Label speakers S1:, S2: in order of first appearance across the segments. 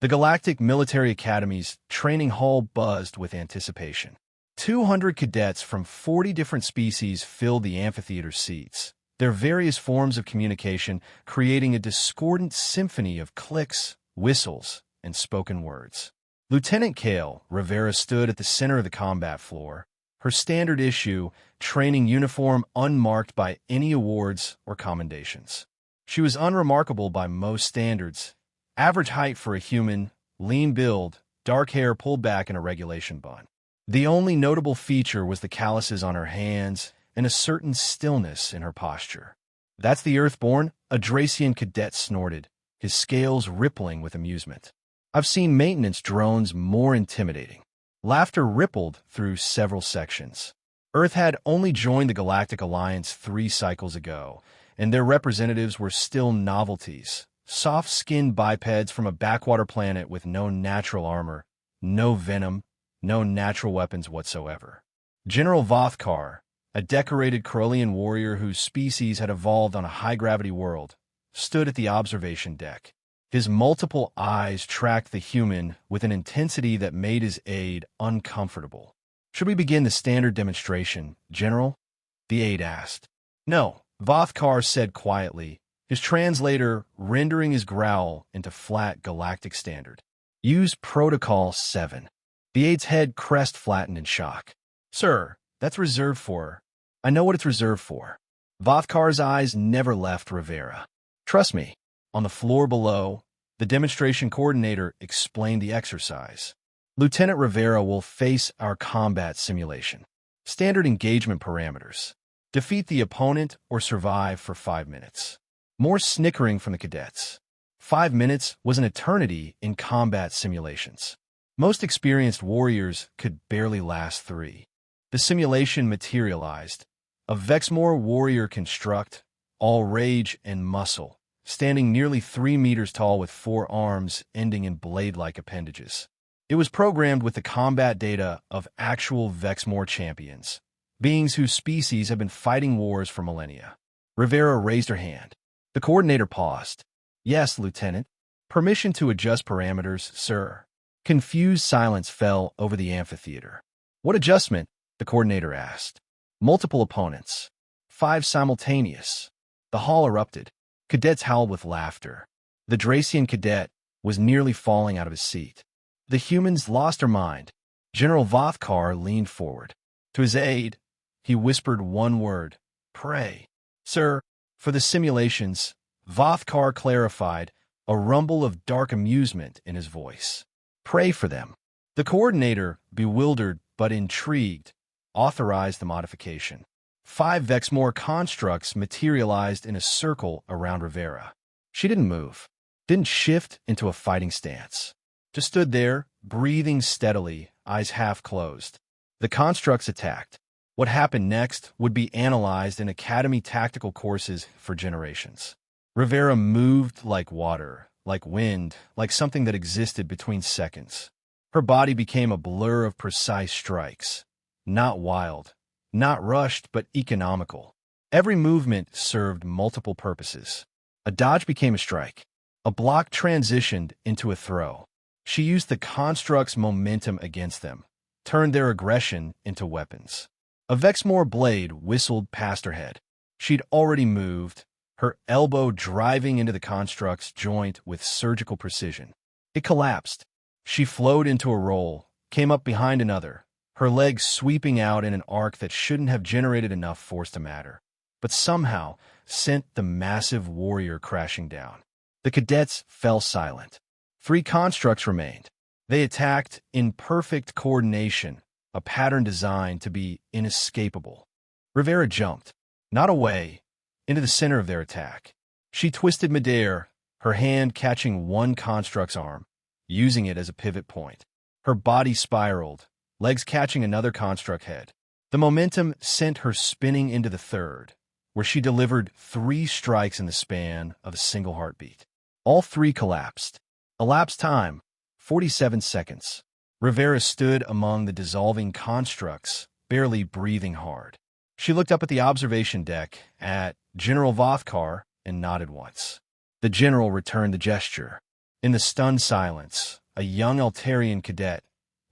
S1: The Galactic Military Academy's training hall buzzed with anticipation. 200 cadets from 40 different species filled the amphitheater seats, their various forms of communication creating a discordant symphony of clicks, whistles, and spoken words. Lieutenant Kale Rivera stood at the center of the combat floor, her standard issue training uniform unmarked by any awards or commendations. She was unremarkable by most standards, average height for a human, lean build, dark hair pulled back in a regulation bun. The only notable feature was the calluses on her hands and a certain stillness in her posture. "That's the Earthborn," a Dracian cadet snorted, his scales rippling with amusement. "I've seen maintenance drones more intimidating." Laughter rippled through several sections. Earth had only joined the Galactic Alliance 3 cycles ago, and their representatives were still novelties, soft-skinned bipeds from a backwater planet with no natural armor, no venom, no natural weapons whatsoever. General Vothkar, a decorated Corellian warrior whose species had evolved on a high-gravity world, stood at the observation deck. His multiple eyes tracked the human with an intensity that made his aide uncomfortable. "Should we begin the standard demonstration, General?" the aide asked. "No," Vothkar said quietly, his translator rendering his growl into flat galactic standard. "Use Protocol 7. The aide's head crest flattened in shock. "Sir, that's reserved for." "I know what it's reserved for." Vothkar's eyes never left Rivera. "Trust me." On the floor below, the demonstration coordinator explained the exercise. "Lieutenant Rivera will face our combat simulation. Standard engagement parameters. Defeat the opponent or survive for 5 minutes. More snickering from the cadets. 5 minutes was an eternity in combat simulations. Most experienced warriors could barely last 3. The simulation materialized. A Vexmore warrior construct, all rage and muscle, standing nearly 3 meters tall with 4 arms ending in blade-like appendages. It was programmed with the combat data of actual Vexmore champions, beings whose species have been fighting wars for millennia. Rivera raised her hand. The coordinator paused. "Yes, Lieutenant. Permission to adjust parameters, sir." Confused silence fell over the amphitheater. "What adjustment?" the coordinator asked. "Multiple opponents. 5 simultaneous." The hall erupted. Cadets howled with laughter. The Dracian cadet was nearly falling out of his seat. The humans lost their mind. General Vothkar leaned forward. To his aide, he whispered one word: "Pray." "Sir, for the simulations," Vothkar clarified, a rumble of dark amusement in his voice. "Pray for them." The coordinator, bewildered but intrigued, authorized the modification. 5 Vexmore constructs materialized in a circle around Rivera. She didn't move, didn't shift into a fighting stance. Just stood there, breathing steadily, eyes half closed. The constructs attacked. What happened next would be analyzed in Academy tactical courses for generations. Rivera moved like water, like wind, like something that existed between seconds. Her body became a blur of precise strikes. Not wild, not rushed, but economical. Every movement served multiple purposes. A dodge became a strike. A block transitioned into a throw. She used the construct's momentum against them, turned their aggression into weapons. A Vexmore blade whistled past her head. She'd already moved, her elbow driving into the construct's joint with surgical precision. It collapsed. She flowed into a roll, came up behind another, her legs sweeping out in an arc that shouldn't have generated enough force to matter, but somehow sent the massive warrior crashing down. The cadets fell silent. 3 constructs remained. They attacked in perfect coordination, a pattern designed to be inescapable. Rivera jumped, not away, into the center of their attack. She twisted midair, her hand catching one construct's arm, using it as a pivot point. Her body spiraled, legs catching another construct head. The momentum sent her spinning into the third, where she delivered 3 strikes in the span of a single heartbeat. All 3 collapsed. Elapsed time, 47 seconds. Rivera stood among the dissolving constructs, barely breathing hard. She looked up at the observation deck, at General Vothkar, and nodded once. The general returned the gesture. In the stunned silence, a young Altarian cadet,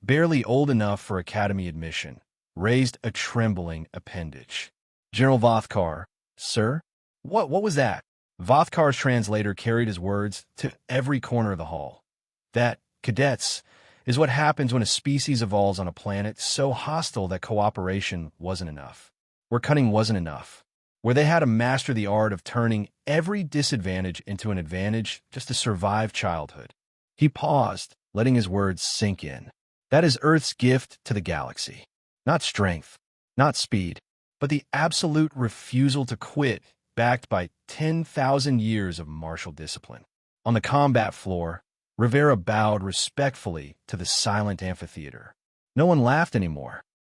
S1: barely old enough for academy admission, raised a trembling appendage. General Vothkar, sir? What was that? Vothkar's translator carried his words to every corner of the hall. That, cadets, is what happens when a species evolves on a planet so hostile that cooperation wasn't enough, where cunning wasn't enough, where they had to master the art of turning every disadvantage into an advantage just to survive childhood. He paused, letting his words sink in. That is Earth's gift to the galaxy. Not strength, not speed, but the absolute refusal to quit, backed by 10,000 years of martial discipline. On the combat floor, Rivera bowed respectfully to the silent amphitheater. No one laughed anymore.